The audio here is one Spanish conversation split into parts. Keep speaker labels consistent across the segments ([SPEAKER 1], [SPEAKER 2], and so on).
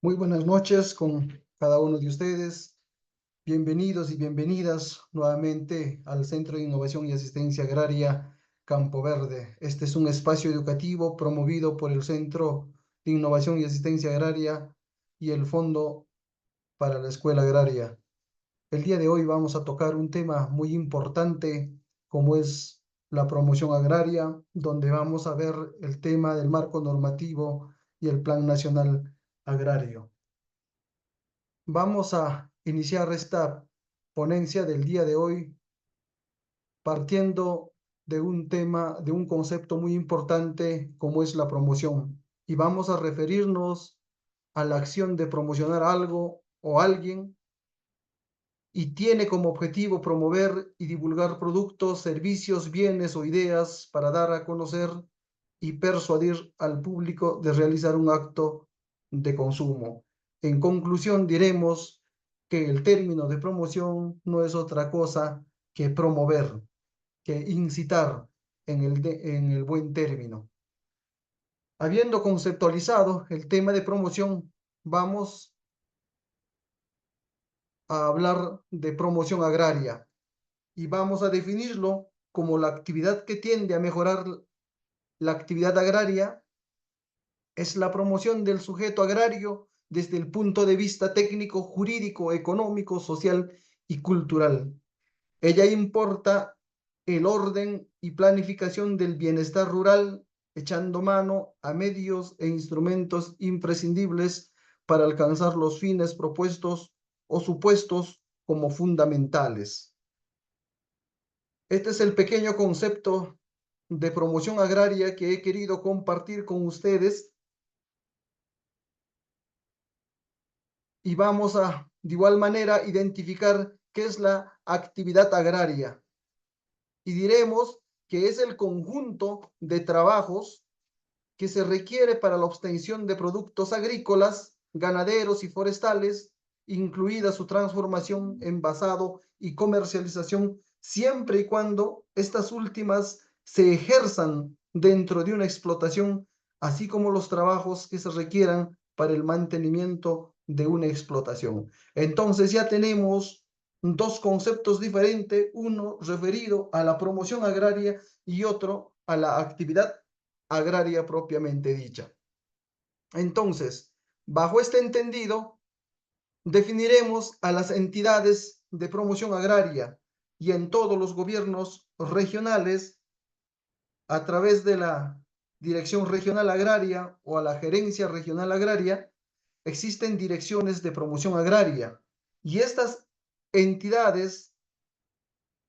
[SPEAKER 1] Muy buenas noches con cada uno de ustedes. Bienvenidos y bienvenidas nuevamente al Centro de Innovación y Asistencia Agraria Campo Verde. Este es un espacio educativo promovido por el Centro de Innovación y Asistencia Agraria y el Fondo para la Escuela Agraria. El día de hoy vamos a tocar un tema muy importante como es la promoción agraria, donde vamos a ver el tema del marco normativo y el Plan Nacional Agrario. Vamos a iniciar esta ponencia del día de hoy partiendo de un tema, de un concepto muy importante como es la promoción. Y vamos a referirnos a la acción de promocionar algo o alguien y tiene como objetivo promover y divulgar productos, servicios, bienes o ideas para dar a conocer y persuadir al público de realizar un acto de consumo. En conclusión, diremos que el término de promoción no es otra cosa que promover, que incitar en el buen término. Habiendo conceptualizado el tema de promoción, vamos a hablar de promoción agraria y vamos a definirlo como la actividad que tiende a mejorar la actividad agraria. Es la promoción del sujeto agrario desde el punto de vista técnico, jurídico, económico, social y cultural. Ella importa el orden y planificación del bienestar rural, echando mano a medios e instrumentos imprescindibles para alcanzar los fines propuestos o supuestos como fundamentales. Este es el pequeño concepto de promoción agraria que he querido compartir con ustedes y vamos a, de igual manera, identificar qué es la actividad agraria. Y diremos que es el conjunto de trabajos que se requiere para la obtención de productos agrícolas, ganaderos y forestales, incluida su transformación, envasado y comercialización, siempre y cuando estas últimas se ejerzan dentro de una explotación, así como los trabajos que se requieran para el mantenimiento de una explotación. Entonces ya tenemos dos conceptos diferentes, uno referido a la promoción agraria y otro a la actividad agraria propiamente dicha. Entonces, bajo este entendido, definiremos a las entidades de promoción agraria y en todos los gobiernos regionales a través de la Dirección Regional Agraria o a la Gerencia Regional Agraria, existen direcciones de promoción agraria y estas entidades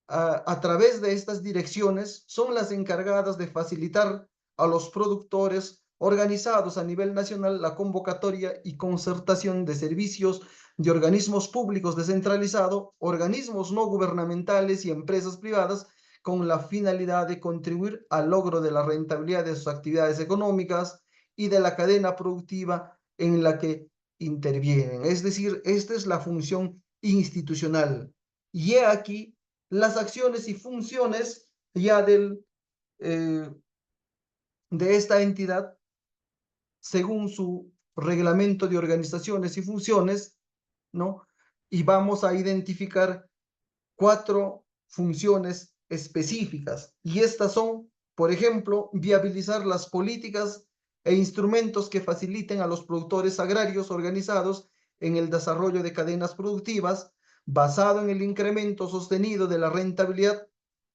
[SPEAKER 1] a través de estas direcciones son las encargadas de facilitar a los productores organizados a nivel nacional la convocatoria y concertación de servicios de organismos públicos descentralizados, organismos no gubernamentales y empresas privadas con la finalidad de contribuir al logro de la rentabilidad de sus actividades económicas y de la cadena productiva en la que intervienen. Es decir, esta es la función institucional. Y he aquí las acciones y funciones ya eh, de esta entidad según su reglamento de organizaciones y funciones, ¿no? Y vamos a identificar 4 funciones específicas. Y estas son, por ejemplo, viabilizar las políticas e instrumentos que faciliten a los productores agrarios organizados en el desarrollo de cadenas productivas, basado en el incremento sostenido de la rentabilidad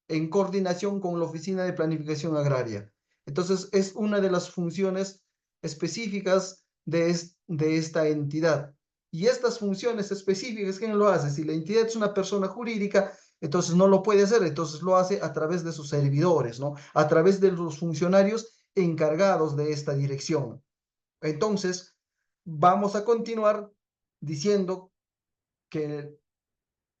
[SPEAKER 1] en coordinación con la Oficina de Planificación Agraria. Entonces, es una de las funciones específicas de esta entidad. Y estas funciones específicas, ¿quién lo hace? Si la entidad es una persona jurídica, entonces no lo puede hacer, entonces lo hace a través de sus servidores, ¿no? A través de los funcionarios encargados de esta dirección. Entonces, vamos a continuar diciendo que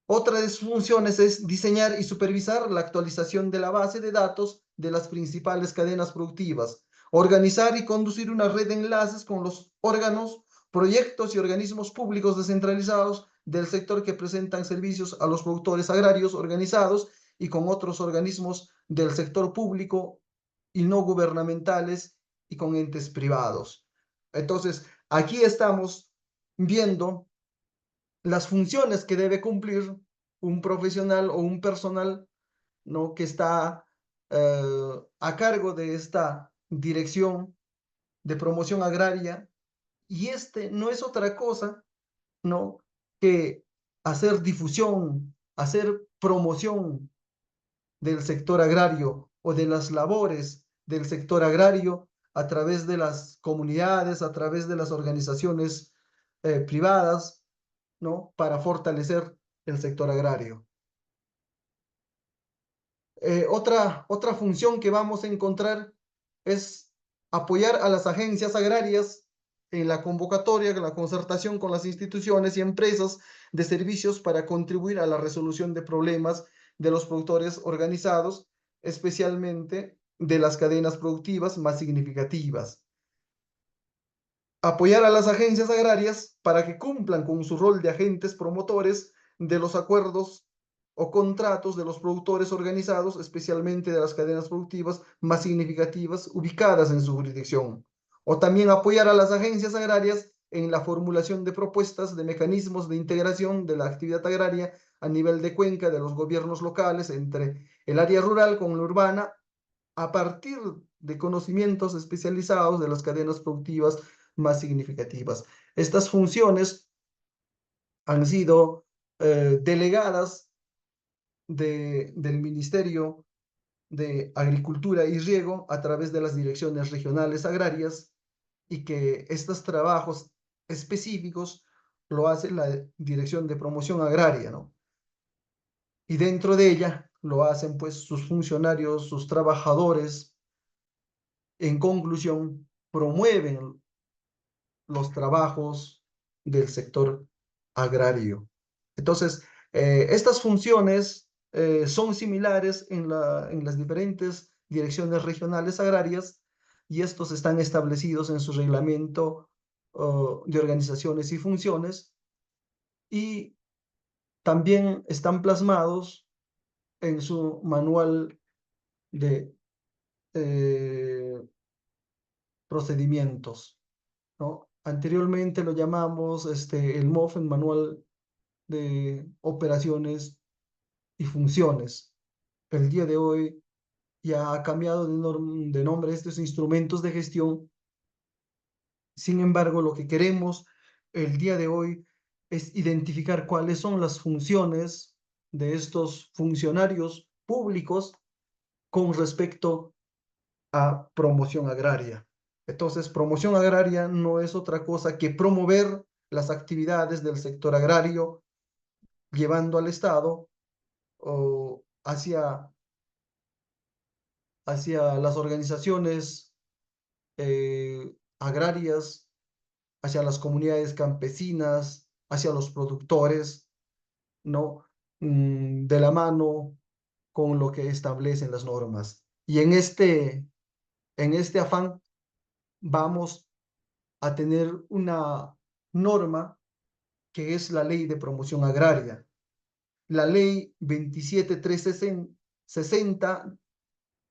[SPEAKER 1] Otra de sus funciones es diseñar y supervisar la actualización de la base de datos de las principales cadenas productivas, organizar y conducir una red de enlaces con los órganos, proyectos y organismos públicos descentralizados del sector que presentan servicios a los productores agrarios organizados y con otros organismos del sector público y no gubernamentales y con entes privados. Entonces, aquí estamos viendo las funciones que debe cumplir un profesional o un personal, ¿no? Que está a cargo de esta dirección de promoción agraria, y este no es otra cosa, ¿no? Que hacer difusión, hacer promoción del sector agrario o de las labores del sector agrario a través de las comunidades, a través de las organizaciones privadas, ¿no? Para fortalecer el sector agrario. Otra función que vamos a encontrar es apoyar a las agencias agrarias en la convocatoria, en la concertación con las instituciones y empresas de servicios para contribuir a la resolución de problemas de los productores organizados, especialmente de las cadenas productivas más significativas. Apoyar a las agencias agrarias para que cumplan con su rol de agentes promotores de los acuerdos o contratos de los productores organizados, especialmente de las cadenas productivas más significativas ubicadas en su jurisdicción. O también apoyar a las agencias agrarias en la formulación de propuestas de mecanismos de integración de la actividad agraria a nivel de cuenca de los gobiernos locales entre el área rural con la urbana a partir de conocimientos especializados de las cadenas productivas más significativas. Estas funciones han sido delegadas del Ministerio de Agricultura y Riego a través de las direcciones regionales agrarias, y que estos trabajos específicos lo hace la Dirección de Promoción Agraria, ¿no? Y dentro de ella lo hacen pues sus funcionarios, sus trabajadores. En conclusión, promueven los trabajos del sector agrario. Entonces, estas funciones son similares en las diferentes direcciones regionales agrarias, y estos están establecidos en su reglamento de organizaciones y funciones, y también están plasmados en su manual de procedimientos, ¿no? Anteriormente lo llamamos el MOF, el Manual de Operaciones y Funciones. El día de hoy ya ha cambiado de nombre estos instrumentos de gestión. Sin embargo, lo que queremos el día de hoy es identificar cuáles son las funciones de estos funcionarios públicos con respecto a promoción agraria. Entonces, promoción agraria no es otra cosa que promover las actividades del sector agrario, llevando al Estado o hacia las organizaciones agrarias, hacia las comunidades campesinas, hacia los productores, ¿no? De la mano con lo que establecen las normas. Y en este afán vamos a tener una norma que es la Ley de Promoción Agraria. La Ley 27360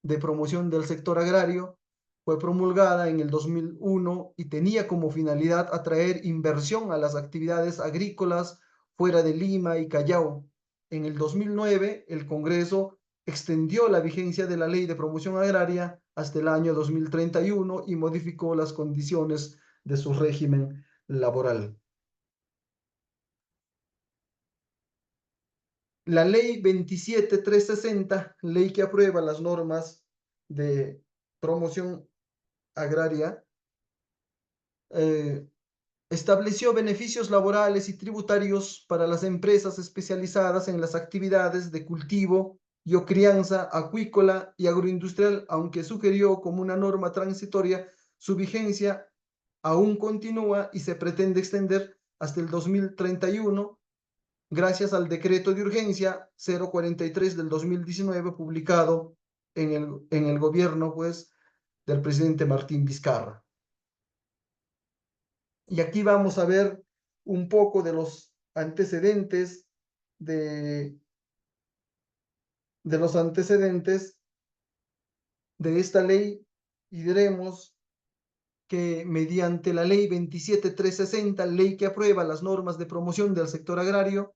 [SPEAKER 1] de promoción del sector agrario fue promulgada en el 2001 y tenía como finalidad atraer inversión a las actividades agrícolas fuera de Lima y Callao. En el 2009, el Congreso extendió la vigencia de la Ley de Promoción Agraria hasta el año 2031 y modificó las condiciones de su régimen laboral. La ley 27360, ley que aprueba las normas de promoción agraria, eh, estableció beneficios laborales y tributarios para las empresas especializadas en las actividades de cultivo y o crianza acuícola y agroindustrial, aunque sugirió como una norma transitoria, su vigencia aún continúa y se pretende extender hasta el 2031, gracias al decreto de urgencia 043 del 2019 publicado en el gobierno, pues, del presidente Martín Vizcarra. Y aquí vamos a ver un poco de los antecedentes de, de los antecedentes de esta ley, y diremos que mediante la ley 27360, ley que aprueba las normas de promoción del sector agrario,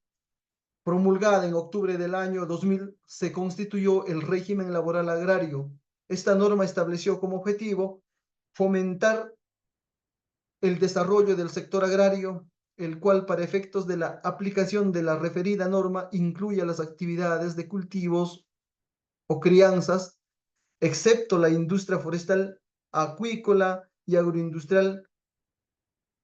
[SPEAKER 1] promulgada en octubre del año 2000, se constituyó el régimen laboral agrario. Esta norma estableció como objetivo fomentar el desarrollo del sector agrario, el cual para efectos de la aplicación de la referida norma incluye las actividades de cultivos o crianzas, excepto la industria forestal, acuícola y agroindustrial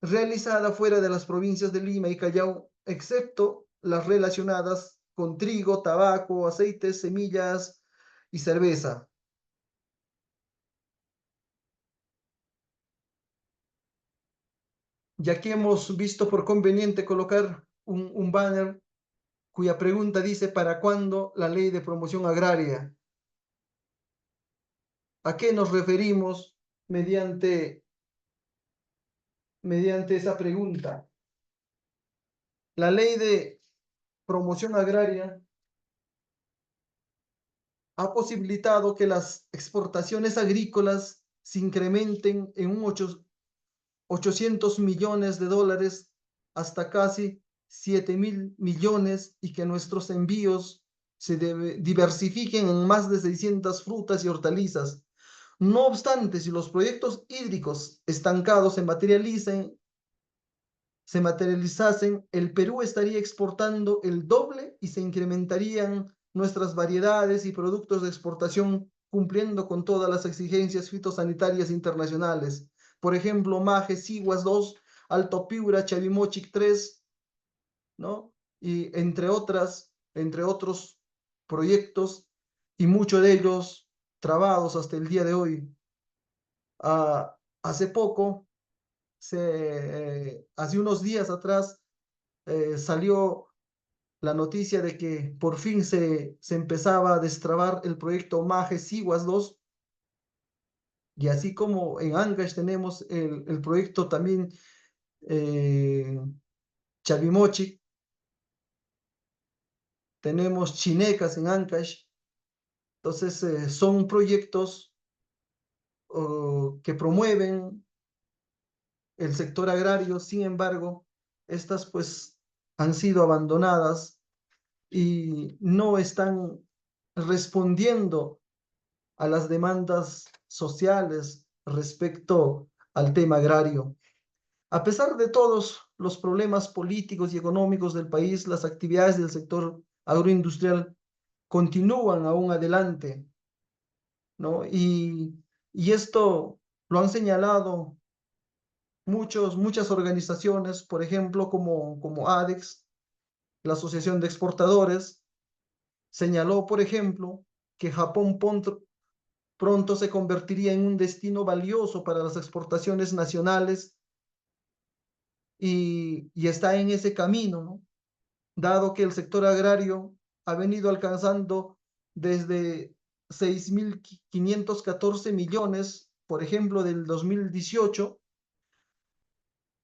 [SPEAKER 1] realizada fuera de las provincias de Lima y Callao, excepto las relacionadas con trigo, tabaco, aceites, semillas y cerveza. Ya que hemos visto por conveniente colocar un banner cuya pregunta dice: ¿para cuándo la ley de promoción agraria? ¿A qué nos referimos mediante esa pregunta? La ley de promoción agraria ha posibilitado que las exportaciones agrícolas se incrementen en un 800 millones de dólares hasta casi 7.000 millones, y que nuestros envíos se diversifiquen en más de 600 frutas y hortalizas. No obstante, si los proyectos hídricos estancados se materializasen, el Perú estaría exportando el doble y se incrementarían nuestras variedades y productos de exportación, cumpliendo con todas las exigencias fitosanitarias internacionales. Por ejemplo, Maje, Siguas 2, Alto Piura, Chavimochic 3, ¿no? Y entre otros proyectos, y muchos de ellos trabados hasta el día de hoy. Hace poco, hace unos días atrás, salió la noticia de que por fin se empezaba a destrabar el proyecto Maje Siguas 2, y así como en Ancash tenemos el proyecto también eh, Chavimochic, tenemos Chinecas en Ancash. Entonces, son proyectos que promueven el sector agrario. Sin embargo, estas pues han sido abandonadas y no están respondiendo a las demandas sociales respecto al tema agrario. A pesar de todos los problemas políticos y económicos del país, las actividades del sector agroindustrial continúan aún adelante, ¿no? Y esto lo han señalado muchas organizaciones, por ejemplo, como ADEX, la Asociación de Exportadores, señaló, por ejemplo, que Japón pronto se convertiría en un destino valioso para las exportaciones nacionales, y está en ese camino, ¿no? Dado que el sector agrario ha venido alcanzando desde 6.514 millones, por ejemplo, del 2018,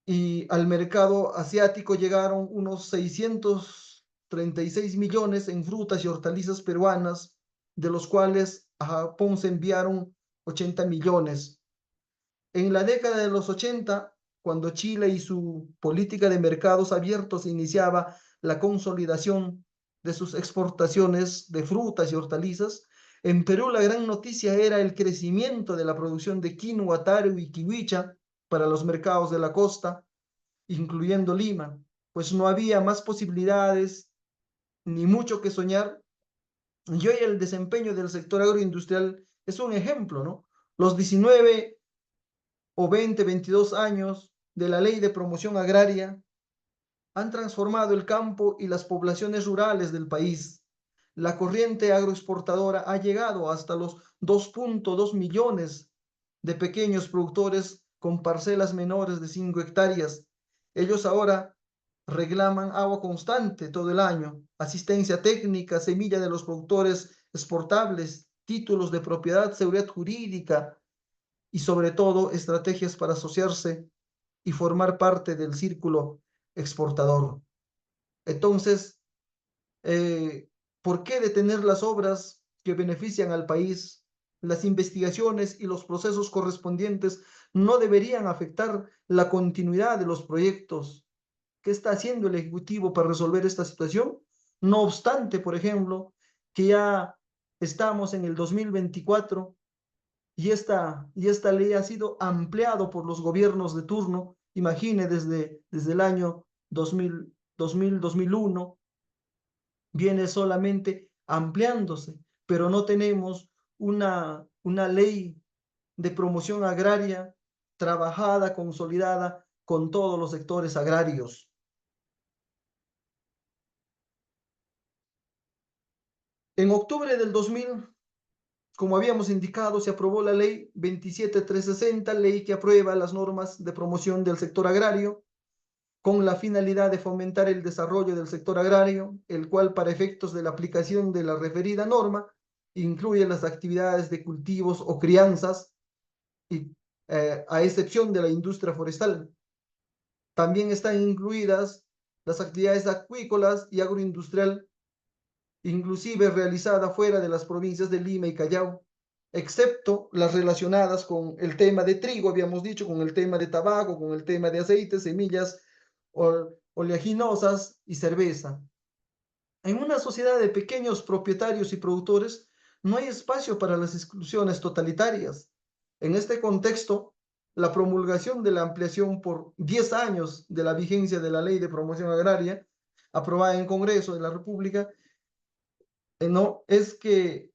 [SPEAKER 1] y al mercado asiático llegaron unos 636 millones en frutas y hortalizas peruanas, de los cuales a Japón se enviaron 80 millones. En la década de los 80, cuando Chile y su política de mercados abiertos iniciaba la consolidación de sus exportaciones de frutas y hortalizas, en Perú la gran noticia era el crecimiento de la producción de quinoa, taro y kiwicha para los mercados de la costa, incluyendo Lima, pues no había más posibilidades ni mucho que soñar. Y hoy el desempeño del sector agroindustrial es un ejemplo, ¿no? Los 19 o 20, 22 años de la Ley de Promoción Agraria han transformado el campo y las poblaciones rurales del país. La corriente agroexportadora ha llegado hasta los 2.2 millones de pequeños productores con parcelas menores de 5 hectáreas. Ellos ahora reclaman agua constante todo el año, asistencia técnica, semilla de los productores exportables, títulos de propiedad, seguridad jurídica y sobre todo estrategias para asociarse y formar parte del círculo exportador. Entonces, eh, ¿por qué detener las obras que benefician al país? Las investigaciones y los procesos correspondientes no deberían afectar la continuidad de los proyectos. ¿Qué está haciendo el Ejecutivo para resolver esta situación? No obstante, por ejemplo, que ya estamos en el 2024 y esta ley ha sido ampliado por los gobiernos de turno. Imagine, desde el año 2001 viene solamente ampliándose, pero no tenemos una ley de promoción agraria trabajada, consolidada con todos los sectores agrarios. En octubre del 2000, como habíamos indicado, se aprobó la ley 27360, ley que aprueba las normas de promoción del sector agrario con la finalidad de fomentar el desarrollo del sector agrario, el cual para efectos de la aplicación de la referida norma incluye las actividades de cultivos o crianzas, y, a excepción de la industria forestal. También están incluidas las actividades acuícolas y agroindustrial, inclusive realizada fuera de las provincias de Lima y Callao, excepto las relacionadas con el tema de trigo, habíamos dicho, con el tema de tabaco, con el tema de aceites, semillas oleaginosas y cerveza. En una sociedad de pequeños propietarios y productores, no hay espacio para las exclusiones totalitarias. En este contexto, la promulgación de la ampliación por 10 años de la vigencia de la Ley de Promoción Agraria, aprobada en Congreso de la República, no es que,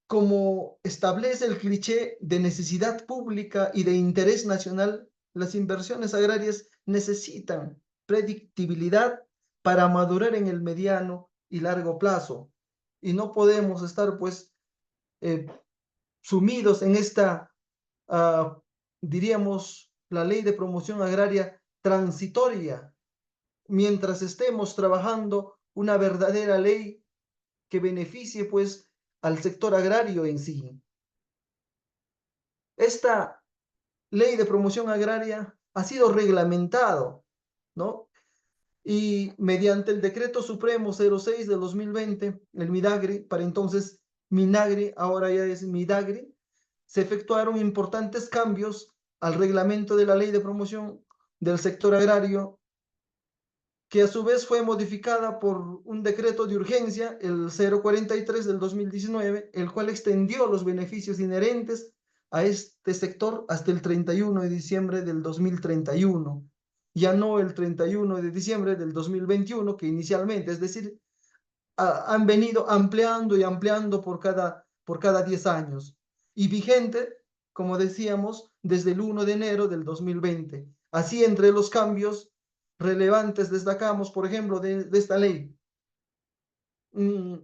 [SPEAKER 1] como establece el cliché de necesidad pública y de interés nacional, las inversiones agrarias necesitan predictibilidad para madurar en el mediano y largo plazo. Y no podemos estar, pues, eh, sumidos en esta, uh, diríamos, la ley de promoción agraria transitoria, mientras estemos trabajando una verdadera ley que beneficie, pues, al sector agrario en sí. Esta ley de promoción agraria ha sido reglamentado, ¿no? Y mediante el decreto supremo 06 de 2020, el Midagri, para entonces Minagri, ahora ya es Midagri, se efectuaron importantes cambios al reglamento de la ley de promoción del sector agrario, que a su vez fue modificada por un decreto de urgencia, el 043 del 2019, el cual extendió los beneficios inherentes a este sector hasta el 31 de diciembre del 2031, ya no el 31 de diciembre del 2021, que inicialmente, es decir, han venido ampliando y ampliando por cada 10 años, y vigente, como decíamos, desde el 1 de enero del 2020. Así, entre los cambios relevantes destacamos, por ejemplo, de esta ley.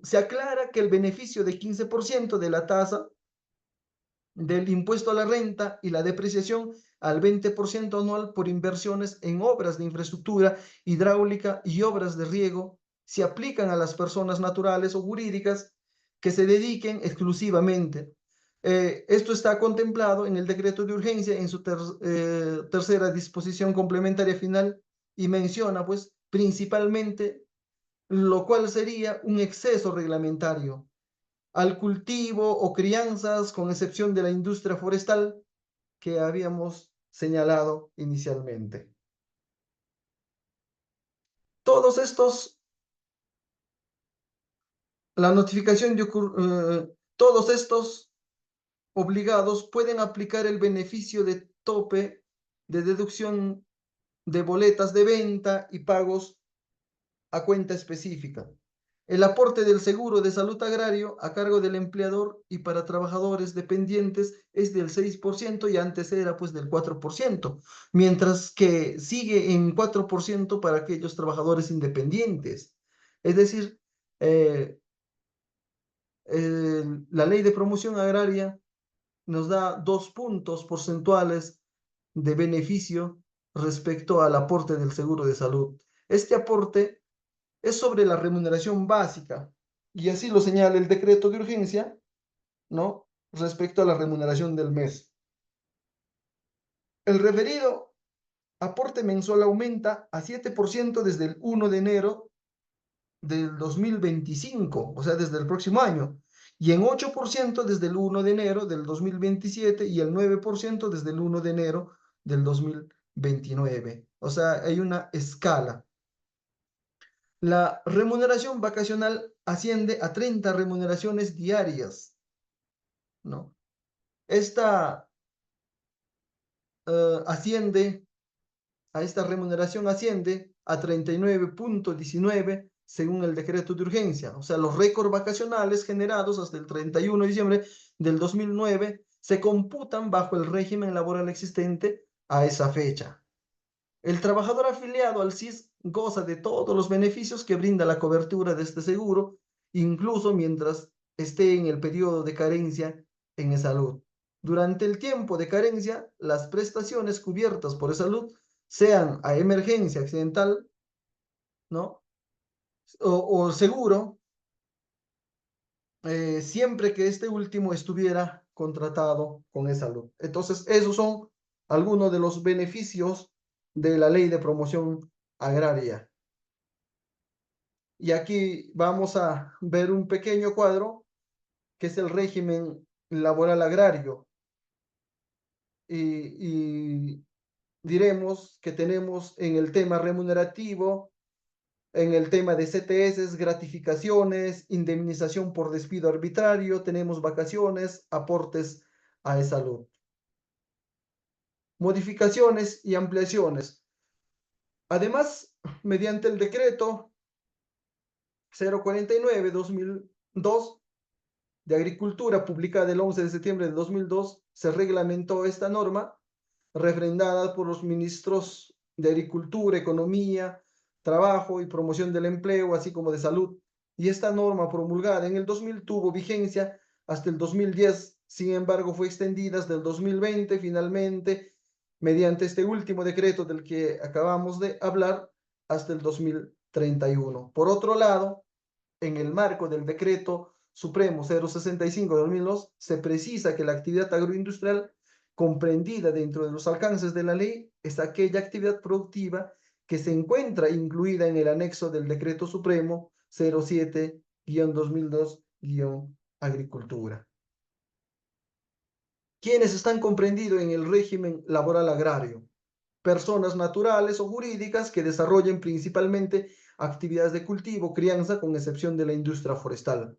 [SPEAKER 1] Se aclara que el beneficio de 15% de la tasa del impuesto a la renta y la depreciación al 20% anual por inversiones en obras de infraestructura hidráulica y obras de riego se aplican a las personas naturales o jurídicas que se dediquen exclusivamente. Esto está contemplado en el decreto de urgencia en su tercera disposición complementaria final y menciona, pues, principalmente lo cual sería un exceso reglamentario al cultivo o crianzas, con excepción de la industria forestal que habíamos señalado inicialmente. Todos estos, la notificación de todos estos obligados pueden aplicar el beneficio de tope de deducción de boletas de venta y pagos a cuenta específica. El aporte del seguro de salud agrario a cargo del empleador y para trabajadores dependientes es del 6% y antes era, pues, del 4%, mientras que sigue en 4% para aquellos trabajadores independientes. Es decir, eh, la ley de promoción agraria nos da 2 puntos porcentuales de beneficio respecto al aporte del seguro de salud. Este aporte es sobre la remuneración básica y así lo señala el decreto de urgencia, ¿no? Respecto a la remuneración del mes. El referido aporte mensual aumenta a 7% desde el 1 de enero del 2025, o sea, desde el próximo año, y en 8% desde el 1 de enero del 2027 y el 9% desde el 1 de enero del 2029. O sea, hay una escala. La remuneración vacacional asciende a 30 remuneraciones diarias, ¿no? Esta asciende a esta remuneración asciende a 39.19 según el decreto de urgencia. O sea, los récords vacacionales generados hasta el 31 de diciembre del 2009 se computan bajo el régimen laboral existente a esa fecha. El trabajador afiliado al CIS goza de todos los beneficios que brinda la cobertura de este seguro, incluso mientras esté en el periodo de carencia en salud. Durante el tiempo de carencia, las prestaciones cubiertas por salud, sean a emergencia accidental, ¿no? O seguro, siempre que este último estuviera contratado con salud. Entonces, esos son algunos de los beneficios de la ley de promoción agraria. Y aquí vamos a ver un pequeño cuadro que es el régimen laboral agrario. Y diremos que tenemos en el tema remunerativo, en el tema de CTS, gratificaciones, indemnización por despido arbitrario, tenemos vacaciones, aportes a salud. Modificaciones y ampliaciones. Además, mediante el decreto 049-2002 de Agricultura, publicada el 11 de septiembre de 2002, se reglamentó esta norma, refrendada por los ministros de Agricultura, Economía, Trabajo y Promoción del Empleo, así como de Salud. Y esta norma promulgada en el 2000 tuvo vigencia hasta el 2010, sin embargo fue extendida hasta el 2020 finalmente, mediante este último decreto del que acabamos de hablar, hasta el 2031. Por otro lado, en el marco del decreto Supremo 065 de 2002, se precisa que la actividad agroindustrial comprendida dentro de los alcances de la ley es aquella actividad productiva que se encuentra incluida en el anexo del decreto Supremo 07-2002-Agricultura. ¿Quiénes están comprendidos en el régimen laboral agrario? Personas naturales o jurídicas que desarrollen principalmente actividades de cultivo, crianza, con excepción de la industria forestal,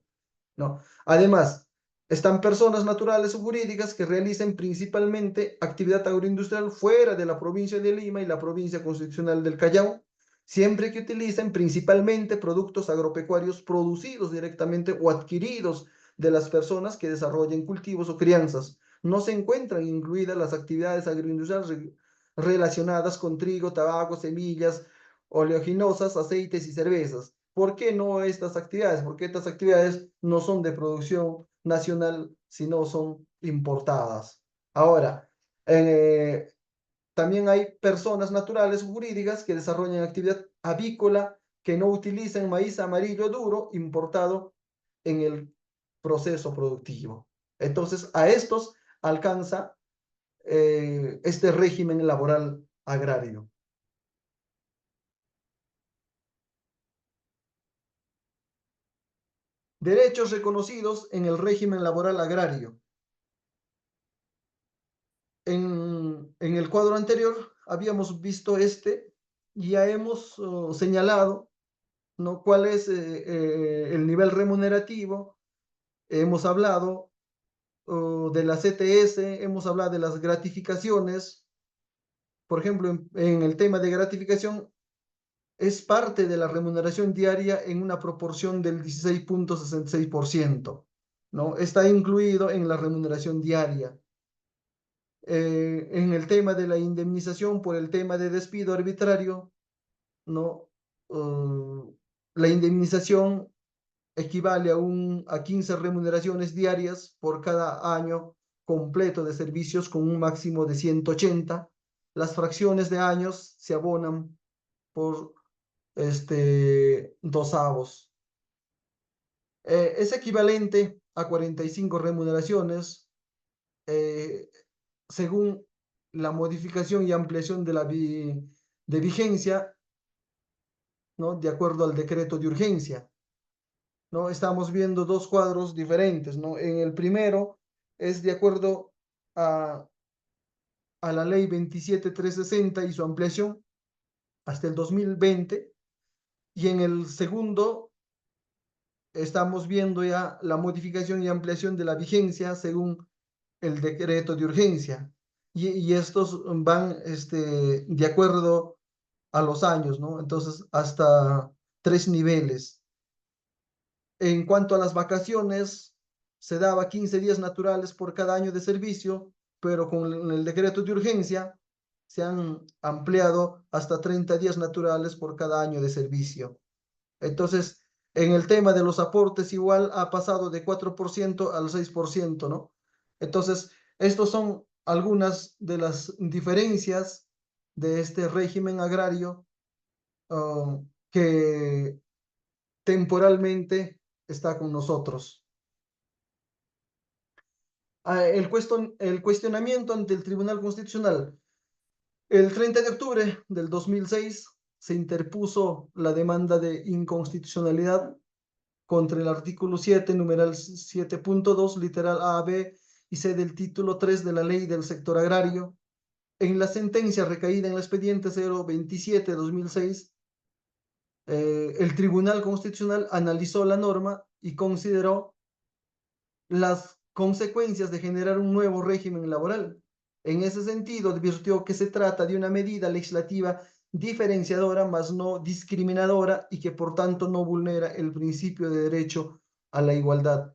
[SPEAKER 1] ¿no? Además, están personas naturales o jurídicas que realicen principalmente actividad agroindustrial fuera de la provincia de Lima y la provincia constitucional del Callao, siempre que utilicen principalmente productos agropecuarios producidos directamente o adquiridos de las personas que desarrollen cultivos o crianzas. No se encuentran incluidas las actividades agroindustriales relacionadas con trigo, tabaco, semillas, oleaginosas, aceites y cervezas. ¿Por qué no estas actividades? Porque estas actividades no son de producción nacional, sino son importadas. Ahora, también hay personas naturales o jurídicas que desarrollan actividad avícola que no utilizan maíz amarillo duro importado en el proceso productivo. Entonces, a estos alcanza este régimen laboral agrario. Derechos reconocidos en el régimen laboral agrario. En el cuadro anterior habíamos visto y ya hemos señalado, ¿no?, cuál es el nivel remunerativo. Hemos hablado de la CTS, hemos hablado de las gratificaciones. Por ejemplo, en el tema de gratificación, es parte de la remuneración diaria en una proporción del 16.66%, ¿no? Está incluido en la remuneración diaria. En el tema de la indemnización por el tema de despido arbitrario, ¿no? La indemnización equivale a 15 remuneraciones diarias por cada año completo de servicios con un máximo de 180. Las fracciones de años se abonan por dosavos. Es equivalente a 45 remuneraciones eh, según la modificación y ampliación de vigencia, ¿no? De acuerdo al decreto de urgencia, ¿no? Estamos viendo dos cuadros diferentes, ¿no? En el primero es de acuerdo a, a la ley 27360 y su ampliación hasta el 2020, y en el segundo estamos viendo ya la modificación y ampliación de la vigencia según el decreto de urgencia. Y estos van de acuerdo a los años, ¿no? Entonces, hasta 3 niveles. En cuanto a las vacaciones, se daba 15 días naturales por cada año de servicio, pero con el decreto de urgencia se han ampliado hasta 30 días naturales por cada año de servicio. Entonces, en el tema de los aportes, igual ha pasado de 4% al 6%, ¿no? Entonces, estos son algunas de las diferencias de este régimen agrario que temporalmente está con nosotros. El cuestionamiento ante el Tribunal Constitucional. El 30 de octubre del 2006 se interpuso la demanda de inconstitucionalidad contra el artículo 7, numeral 7.2, literal A, B y C del título 3 de la Ley del Sector Agrario. En la sentencia recaída en el expediente 027-2006, el Tribunal Constitucional analizó la norma y consideró las consecuencias de generar un nuevo régimen laboral. En ese sentido, advirtió que se trata de una medida legislativa diferenciadora, más no discriminadora, y que por tanto no vulnera el principio de derecho a la igualdad.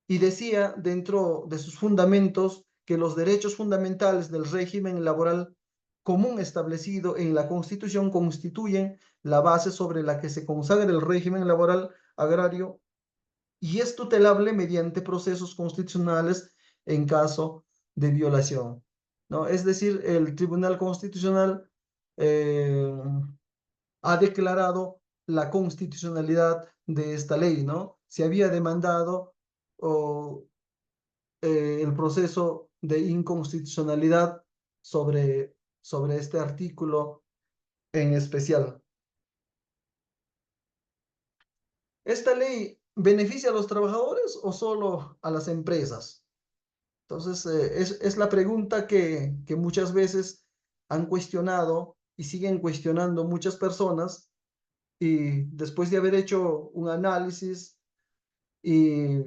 [SPEAKER 1] Y decía dentro de sus fundamentos que los derechos fundamentales del régimen laboral común establecido en la Constitución constituyen la base sobre la que se consagra el régimen laboral agrario y es tutelable mediante procesos constitucionales en caso de violación, ¿no? Es decir, el Tribunal Constitucional eh, ha declarado la constitucionalidad de esta ley, ¿no? Se había demandado o, el proceso de inconstitucionalidad sobre este artículo en especial. ¿Esta ley beneficia a los trabajadores o solo a las empresas? Entonces, es la pregunta que muchas veces han cuestionado y siguen cuestionando muchas personas, y después de haber hecho un análisis y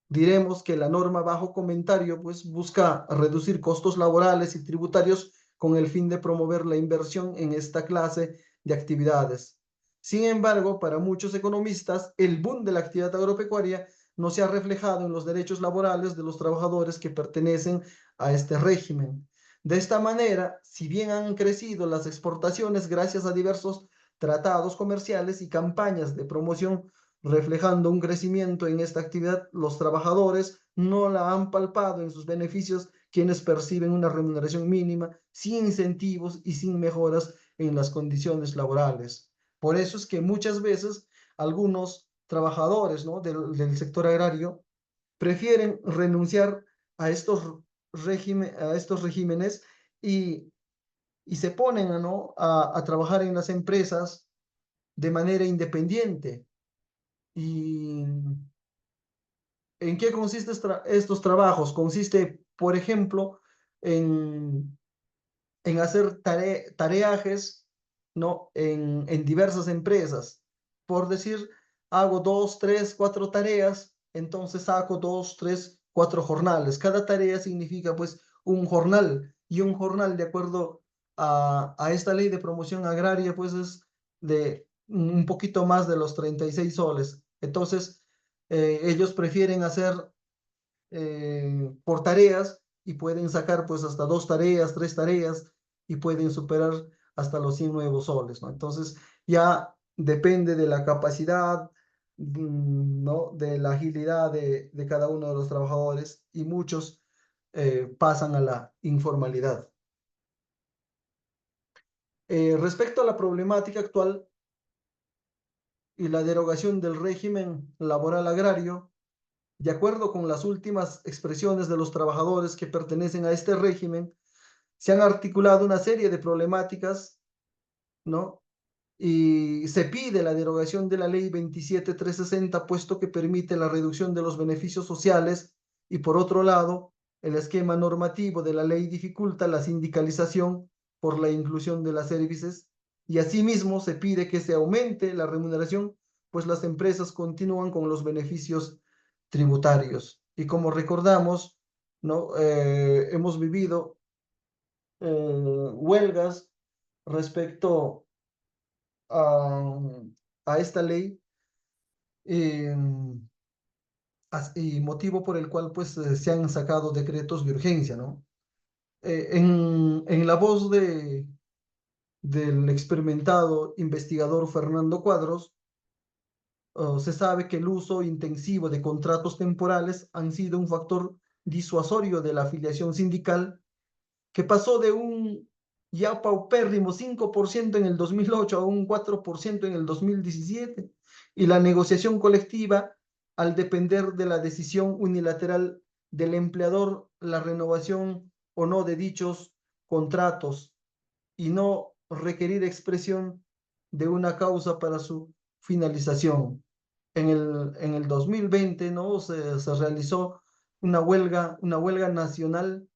[SPEAKER 1] diremos que la norma bajo comentario pues busca reducir costos laborales y tributarios con el fin de promover la inversión en esta clase de actividades. Sin embargo, para muchos economistas, el boom de la actividad agropecuaria no se ha reflejado en los derechos laborales de los trabajadores que pertenecen a este régimen. De esta manera, si bien han crecido las exportaciones gracias a diversos tratados comerciales y campañas de promoción reflejando un crecimiento en esta actividad, los trabajadores no la han palpado en sus beneficios, quienes perciben una remuneración mínima, sin incentivos y sin mejoras en las condiciones laborales. Por eso es que muchas veces algunos trabajadores, ¿no?, del sector agrario prefieren renunciar a estos regímenes y, y se ponen, ¿no?, a trabajar en las empresas de manera independiente. ¿Y en qué consisten estos trabajos? Consiste, por ejemplo, en, en hacer tareajes, ¿no?, en diversas empresas. Por decir, hago dos, tres, cuatro tareas, entonces saco dos, tres, cuatro jornales. Cada tarea significa pues un jornal, y un jornal de acuerdo a esta ley de promoción agraria pues es de un poquito más de los 36 soles. Entonces, ellos prefieren hacer por tareas y pueden sacar pues hasta dos tareas, tres tareas y pueden superar hasta los 100 nuevos soles, ¿no? Entonces ya depende de la capacidad, ¿no?, de la agilidad de cada uno de los trabajadores, y muchos pasan a la informalidad. Respecto a la problemática actual, y la derogación del régimen laboral agrario, de acuerdo con las últimas expresiones de los trabajadores que pertenecen a este régimen, se han articulado una serie de problemáticas, ¿no? Y se pide la derogación de la ley 27360, puesto que permite la reducción de los beneficios sociales, y por otro lado, el esquema normativo de la ley dificulta la sindicalización por la inclusión de las servicios, y asimismo se pide que se aumente la remuneración, pues las empresas continúan con los beneficios tributarios. Y como recordamos, ¿no? Hemos vivido huelgas respecto a, a esta ley, eh, y motivo por el cual pues se han sacado decretos de urgencia, ¿no? En la voz del experimentado investigador Fernando Cuadros, se sabe que el uso intensivo de contratos temporales han sido un factor disuasorio de la afiliación sindical, que pasó de un ya paupérrimo 5% en el 2008 a un 4% en el 2017, y la negociación colectiva, al depender de la decisión unilateral del empleador, la renovación o no de dichos contratos, y no requerir expresión de una causa para su finalización. En el 2020, ¿no? Se realizó una huelga nacional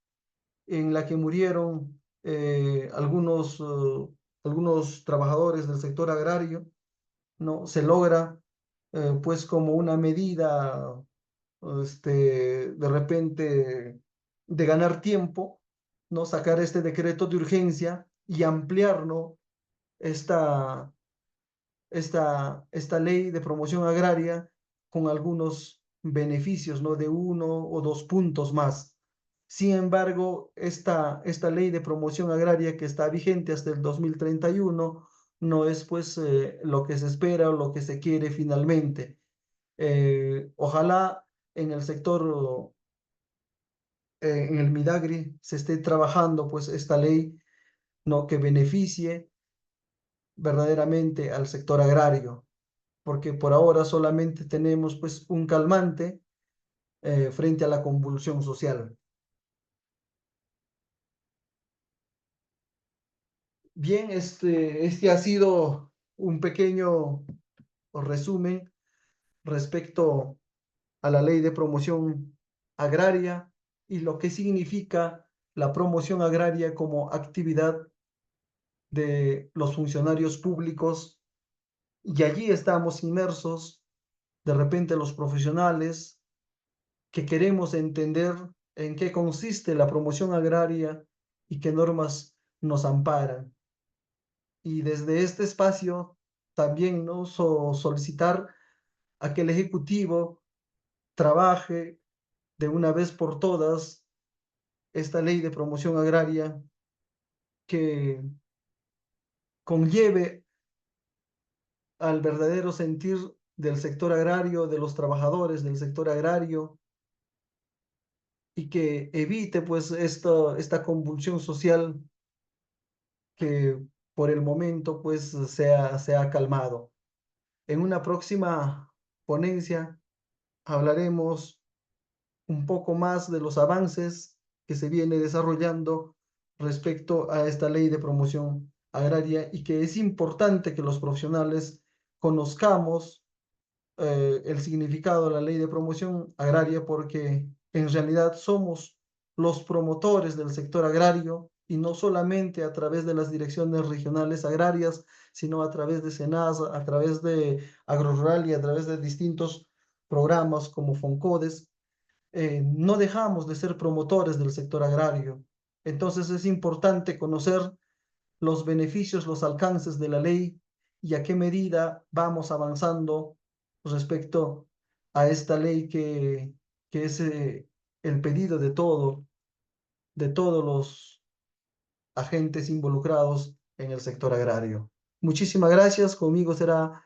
[SPEAKER 1] en la que murieron algunos trabajadores del sector agrario, ¿no? Se logra, pues como una medida, de repente, de ganar tiempo, ¿no? Sacar este decreto de urgencia y ampliar, ¿no? esta, esta ley de promoción agraria con algunos beneficios, ¿no? De 1 o 2 puntos más. Sin embargo, esta ley de promoción agraria, que está vigente hasta el 2031, no es pues lo que se espera o lo que se quiere finalmente. Ojalá en el sector, en el Midagri, se esté trabajando pues esta ley, ¿no? Que beneficie verdaderamente al sector agrario, porque por ahora solamente tenemos pues un calmante frente a la convulsión social. Bien, este ha sido un pequeño resumen respecto a la ley de promoción agraria y lo que significa la promoción agraria como actividad de los funcionarios públicos. Y allí estamos inmersos, de repente, los profesionales que queremos entender en qué consiste la promoción agraria y qué normas nos amparan. Y desde este espacio también, ¿no? Solicitar a que el Ejecutivo trabaje de una vez por todas esta ley de promoción agraria, que conlleve al verdadero sentir del sector agrario, de los trabajadores del sector agrario, y que evite pues esta convulsión que por el momento pues se ha calmado. En una próxima ponencia hablaremos un poco más de los avances que se viene desarrollando respecto a esta ley de promoción agraria, y que es importante que los profesionales conozcamos el significado de la ley de promoción agraria, porque en realidad somos los promotores del sector agrario, y no solamente a través de las direcciones regionales agrarias, sino a través de SENASA, a través de AgroRural y a través de distintos programas como FONCODES. No dejamos de ser promotores del sector agrario. Entonces es importante conocer los beneficios, los alcances de la ley, y a qué medida vamos avanzando respecto a esta ley que es el pedido de todos los agentes involucrados en el sector agrario. Muchísimas gracias. Conmigo será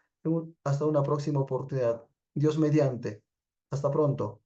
[SPEAKER 1] hasta una próxima oportunidad. Dios mediante. Hasta pronto.